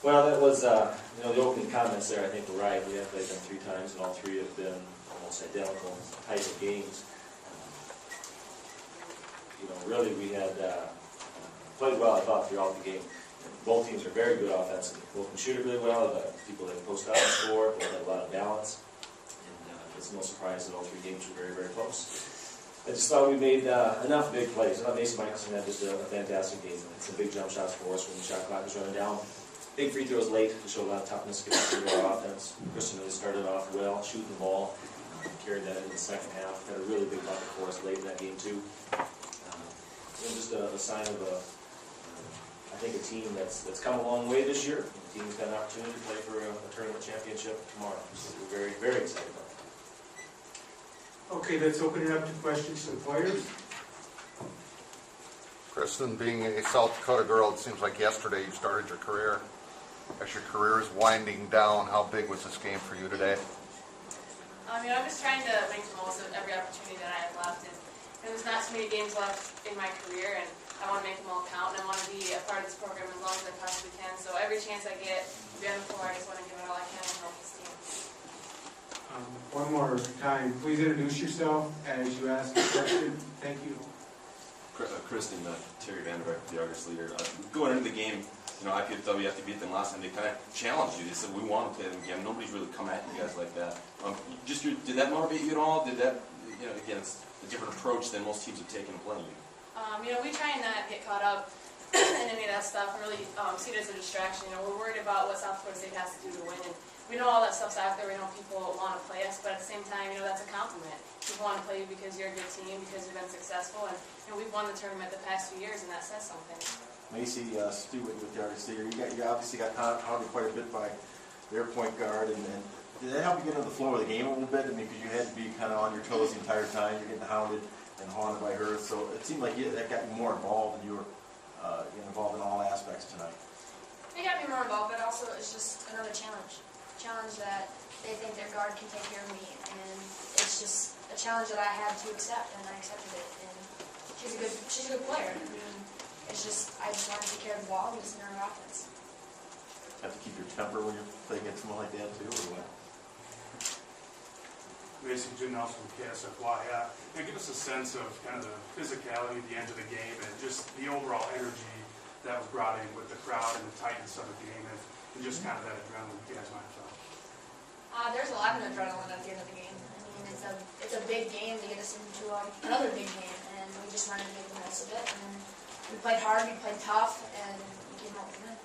Well, that was, the opening comments there, I think were right. We have played them 3 times, and all 3 have been almost identical type of games. Really we had played well, I thought, throughout the game. Both teams are very good offensively. Both can shoot it really well. The people that post out and score, both have a lot of balance. And it's no surprise that all 3 games were very, very close. I just thought we made enough big plays. I thought Mason Michelson had just a fantastic game. Had some big jump shots for us when the shot clock was running down. Big free throws late to show a lot of toughness, get through our offense. Kristen really started off well, shooting the ball, carried that into the second half. Had a really big bucket for us late in that game too. It was just a sign of I think a team that's come a long way this year. The team's got an opportunity to play for a tournament championship tomorrow. So we're very, very excited about it. Okay, let's open it up to questions to the players. Kristen, being a South Dakota girl, it seems like yesterday you started your career. As your career is winding down, how big was this game for you today? I'm just trying to make the most of every opportunity that I have left. And there's not so many games left in my career, and I want to make them all count, and I want to be a part of this program as long as I possibly can. So every chance I get to be on the floor, I just want to give it all I can and help this team. One more time, please introduce yourself as you ask the question. Thank you. Kristen, Terry Vanderbeck, the Argus leader. Going into the game, I thought we have to beat them last time. They kind of challenged you. They said, we want to play them again. Nobody's really come at you guys like that. Did that motivate you at all? Did that, again, it's a different approach than most teams have taken to playing you. We try and not get caught up in any of that stuff and really see it as a distraction. We're worried about what South Dakota State has to do to win. And we know all that stuff's out there. We know people want to play us, but at the same time, that's a compliment. People want to play you because you're a good team, because you've been successful, and we've won the tournament the past few years, and that says something. Macy Stewart with the Argus leader, you obviously got hounded quite a bit by their point guard, and did that help you get into the flow of the game a little bit? I mean, because you had to be kind of on your toes the entire time. You're getting hounded and haunted by her, so it seemed like that got you more involved, and you were involved in all aspects tonight. It got me more involved, but also it's just another challenge. Challenge that they think their guard can take care of me, and it's just a challenge that I had to accept, and I accepted it. And she's a good player. I mean, I just want to take care of the ball and just in her offense. Have to keep your temper when you're playing against someone like that too, or what? Mason, Jim Nelson from KSFY. Give us a sense of kind of the physicality at the end of the game and just the overall energy that was brought in with the crowd and the tightness of the game, and just kind of that adrenaline you guys might have felt. There's a lot of adrenaline at the end of the game. I mean, it's a big game to get us into another big game, and we just wanted to make the most of it. And we played hard, we played tough, and we came out with a win.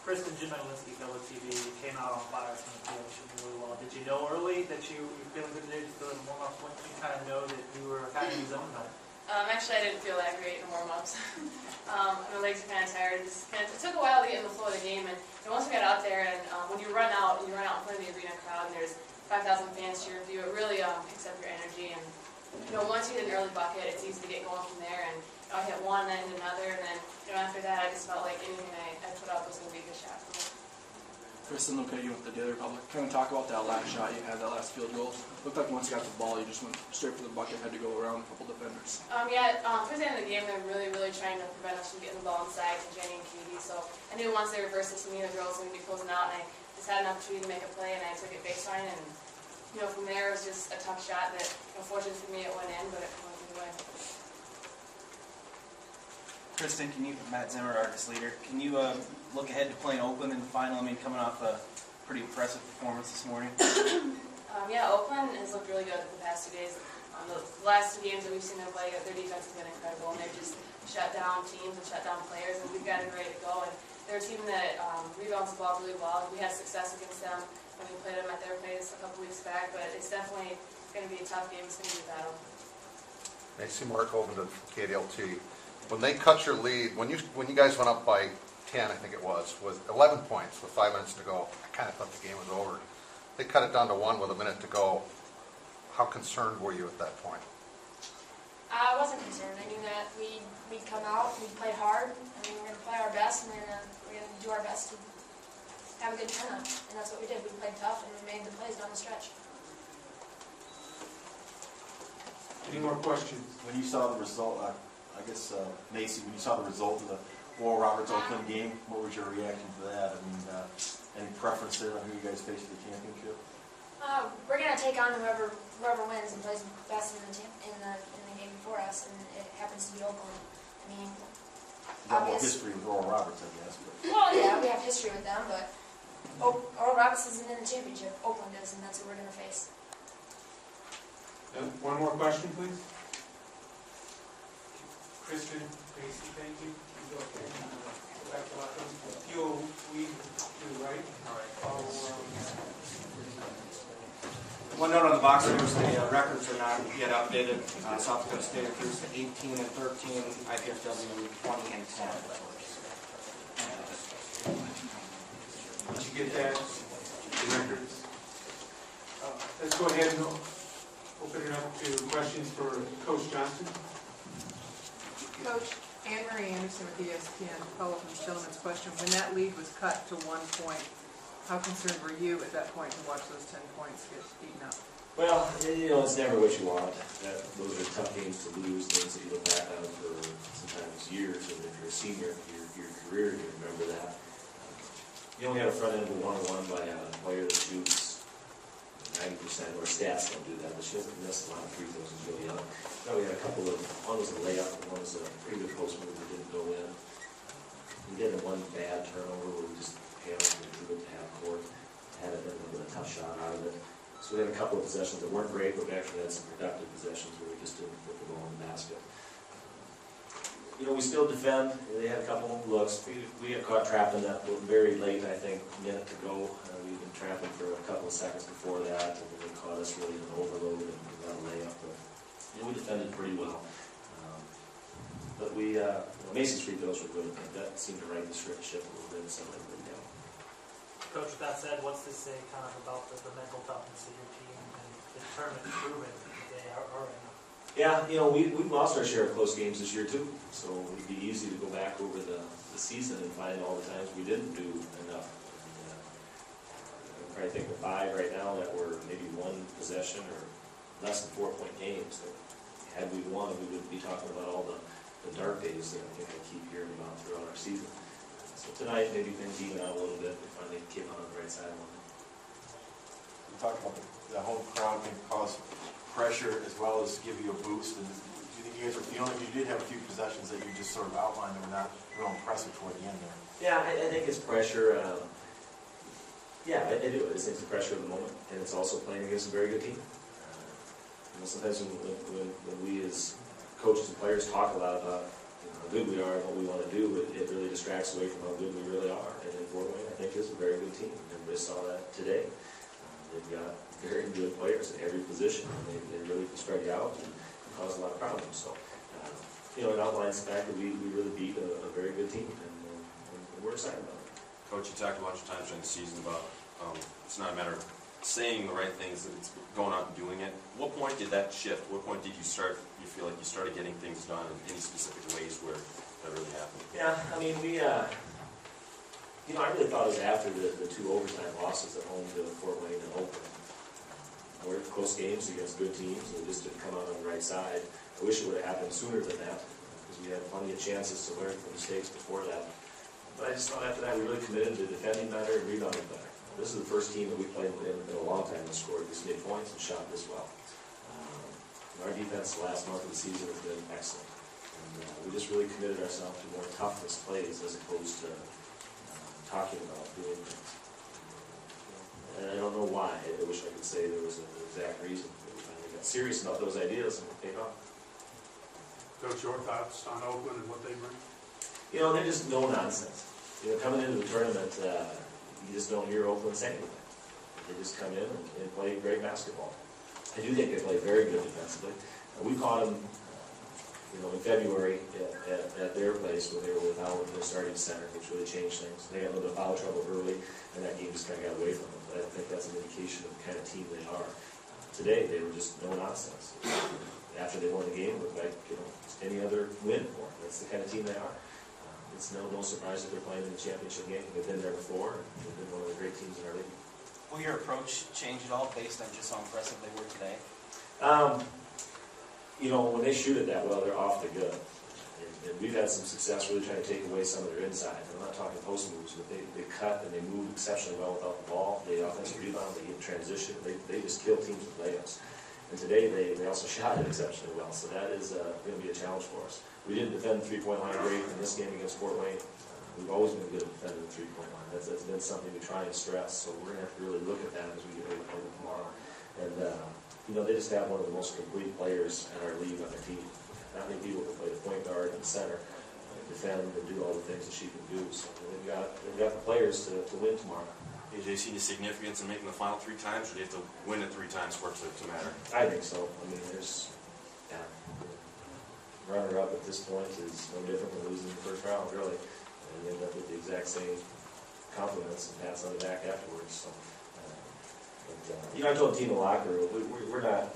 Kristen, Jim Nowinski, Fellow TV, you came out on fire from the field, shooting really well. Did you know early that you were feeling good today? Did you feel in warm-ups? When did you kind of know that you were kind of in the zone though? Actually, I didn't feel that great in warm-ups. My legs are kind of tired. It took a while to get in the flow of the game, and once we got out there, and when you run out in front of the arena crowd, and there's 5,000 fans cheering for you, it really picks up your energy. And once you hit an early bucket, it's easy to get going from there. And I hit one, then another, and then after that, I just felt like anything I put up was going to be a good shot for me. Kristen, look at you with the Daily Republic. Can we talk about that last shot you had, that last field goal? Looked like once you got the ball, you just went straight for the bucket, had to go around a couple defenders. Towards the end of the game, they were really, really trying to prevent us from getting the ball inside to Jenny and Katie. So I knew once they reversed it to me, the girls were going to be closing out, and I just had an opportunity to make a play, and I took it baseline. And from there, it was just a tough shot that, unfortunately for me, it went in, but it went either way. Kristen, Matt Zimmer, Argus leader, can you look ahead to playing Oakland in the final? I mean, coming off a pretty impressive performance this morning. Oakland has looked really good the past 2 days. The last 2 games that we've seen them play, their defense has been incredible, and they've just shut down teams and shut down players, and we've got it ready to go. And they're a team that rebounds the ball really well. We had success against them when we played them at their place a couple weeks back, but it's definitely going to be a tough game. It's going to be a battle. Macy Mark over to KDLT. When they cut your lead, when you guys went up by 10, I think it was, with 11 points with 5 minutes to go, I kind of thought the game was over. They cut it down to 1 with a minute to go. How concerned were you at that point? I wasn't concerned. I knew that we'd come out, we'd play hard, and we were going to play our best, and we're going to do our best to have a good turnout. And that's what we did. We played tough, and we made the plays down the stretch. Any more questions? When you saw the result, I guess, Macy, when you saw the result of the Oral Roberts Oakland game. What was your reaction to that? I mean, any preference there on who you guys face in the championship? We're gonna take on whoever wins and plays best in the game before us, and it happens to be Oakland. I mean, You got more history with Oral Roberts, I guess. But. well, yeah, we have history with them, but Oral Roberts isn't in the championship. Oakland is, and that's who we're gonna face. One more question, please. Kristen, Tracy, thank you. You go ahead and go back to locker room. Fuel, we do, right? All right. One note on the box scores, the records are not yet updated. South Dakota State improves to 18 and 13, IPFW 20 and 10. Did you get that? The records. Let's go ahead and open it up to questions for Coach Johnson. Coach, Anne Marie Anderson with ESPN, to follow up on this gentleman's question. When that lead was cut to 1 point, how concerned were you at that point to watch those 10 points get eaten up? Well, it's never what you want. Those are tough games to lose, things that you look back on for sometimes years, and if you're a senior, your career, you remember that. You only have a front end of a 1-1 by a player that shoots 90%, or stats don't do that, but she hasn't missed a lot of free throws, is really young. Now we had a couple of, one was a layup, and one was a pretty good post move that didn't go in. We did one bad turnover where we just hammered and drew it to half court, had a tough shot out of it. So we had a couple of possessions that weren't great, but we actually had some productive possessions where we just didn't put the ball in the basket. We still defend. They had a couple of looks. We got caught trapping that very late, I think, minute to go. We've been trapping for a couple of seconds before that, and they caught us really in an overload and got a layup. But we defended pretty well. But Mason's free throws were good. That seemed to right the ship a little bit, so they went down. Coach, with that said, what's this say kind of about the mental toughness of your team and the determined improvement that they are in? Yeah, we've lost our share of close games this year too, so it'd be easy to go back over the season and find all the times we didn't do enough. I probably think of 5 right now that were maybe 1 possession or less than 4-point games. That had we won, we wouldn't be talking about all the dark days that I think I keep hearing about throughout our season. So tonight, maybe things even out a little bit. We finally came on the right side one. You talked about the home crowd can cause pressure as well as give you a boost. And do you think you guys are feeling? You did have a few possessions that you just sort of outlined that were not real impressive toward the end there. Yeah, I think it's pressure. Yeah, I do. I just think it's the pressure of the moment, and it's also playing against a very good team. Sometimes when we as coaches and players talk a lot about how good we are and what we want to do, it really distracts away from how good we really are. And in Fort Wayne, I think is a very good team. Everybody saw that today. They've got very good players in every position, and they really can strike out and cause a lot of problems. So, it outlines the fact that we really beat a very good team, and we're excited about it. Coach, you talked a bunch of times during the season about it's not a matter of saying the right things, that it's going out and doing it. What point did that shift? What point did you feel like you started getting things done in any specific ways where that really happened? Yeah, I mean, I really thought it was after the 2 overtime losses at home to Fort Wayne and Oakland. We're close games against good teams, and it just didn't come out on the right side. I wish it would have happened sooner than that, because we had plenty of chances to learn from mistakes before that. But I just thought after that we really committed to defending better and rebounding better. This is the first team that we played in a long time that scored this many points and shot this well. Our defense the last month of the season has been excellent. And we just really committed ourselves to more toughness plays as opposed to talking about doing things. And I don't know why. I wish I could say there was an exact reason. But we finally got serious about those ideas and it paid off. Coach, your thoughts on Oakland and what they bring? They're just no nonsense. Coming into the tournament, you just don't hear Oakland say anything. They just come in and play great basketball. I do think they play very good defensively. We caught them, in February at their place when they were without their starting center, which really changed things. They got a little bit of foul trouble early, and that game just kind of got away from them. But I think that's an indication of the kind of team they are. Today, they were just no nonsense. After they won the game, it looked like any other win for them. That's the kind of team they are. It's no surprise that they're playing in the championship game. They've been there before, and they've been one of the great teams in our league. Will your approach change at all based on just how impressive they were today? When they shoot it that well, they're awfully good. And we've had some success really trying to take away some of their inside. And I'm not talking post moves, but they cut and they move exceptionally well without the ball. They offensive rebound, they get transition, they just kill teams with layups. And today they also shot it exceptionally well, so that is going to be a challenge for us. We didn't defend the three-point line great in this game against Fort Wayne. We've always been good at defending the three-point line. That's been something we try and stress, so we're going to have to really look at that as we get ready to play them tomorrow. And, they just have one of the most complete players in our league on their team. Not many people can play the point guard and center, defend and do all the things that she can do. So they've got the players to win tomorrow. AJ, see the significance in making the final 3 times, or do you have to win it 3 times for it to matter? I think so. I mean, runner-up at this point is no different than losing the first round, really. And you end up with the exact same compliments and pats on the back afterwards. So, I told the team in the locker room, we're not,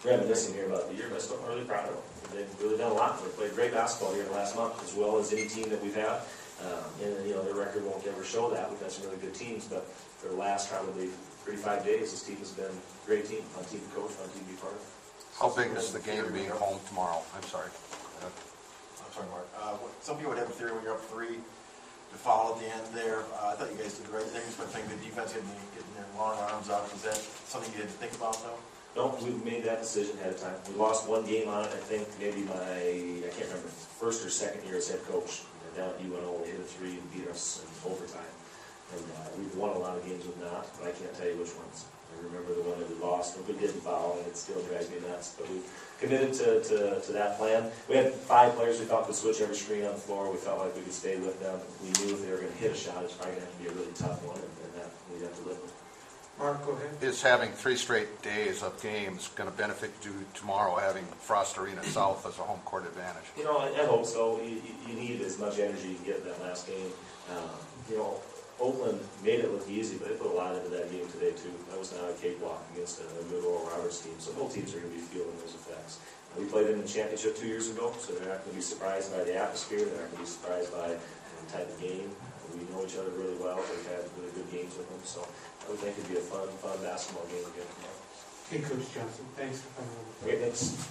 reminiscing here about the year, but I'm really proud of them. They've really done a lot. They played great basketball here the last month, as well as any team that we've had. Their record won't ever show that. We've had some really good teams, but for the last probably 35 days, this team has been a great team. Fun team to coach, fun team to be part of. How big is the game being home tomorrow? I'm sorry. I'm sorry, Mark. Some people would have a theory when you're up 3 to foul at the end there. I thought you guys did the right things, but I think the defense getting their long arms out. Is that something you had to think about, though? No, we made that decision ahead of time. We lost one game on it, I think, maybe I can't remember, first or second year as head coach. Down at UNO, they hit a 3 and beat us in overtime. And we've won a lot of games with not, but I can't tell you which ones. I remember the one that we lost, but we didn't foul, and it still drives me nuts. But we committed to that plan. We had 5 players we thought could switch every screen on the floor. We felt like we could stay with them. We knew if they were going to hit a shot, it's probably going to have to be a really tough one, and that we'd have to live with. Mark, go ahead. Is having 3 straight days of games going to benefit you tomorrow, having Frost Arena South as a home court advantage? I hope so. You need as much energy you can get in that last game. Oakland made it look easy, but they put a lot into that game today, too. That was not a cakewalk against a Middle Roberts team, so both teams are going to be feeling those effects. We played them in the championship 2 years ago, so they're not going to be surprised by the atmosphere. They're not going to be surprised by the type of game. We know each other really well. We've had really good games with them, so I would think it'd be a fun basketball game again tomorrow. Okay, Coach Johnson, thanks for coming over. Okay, thanks.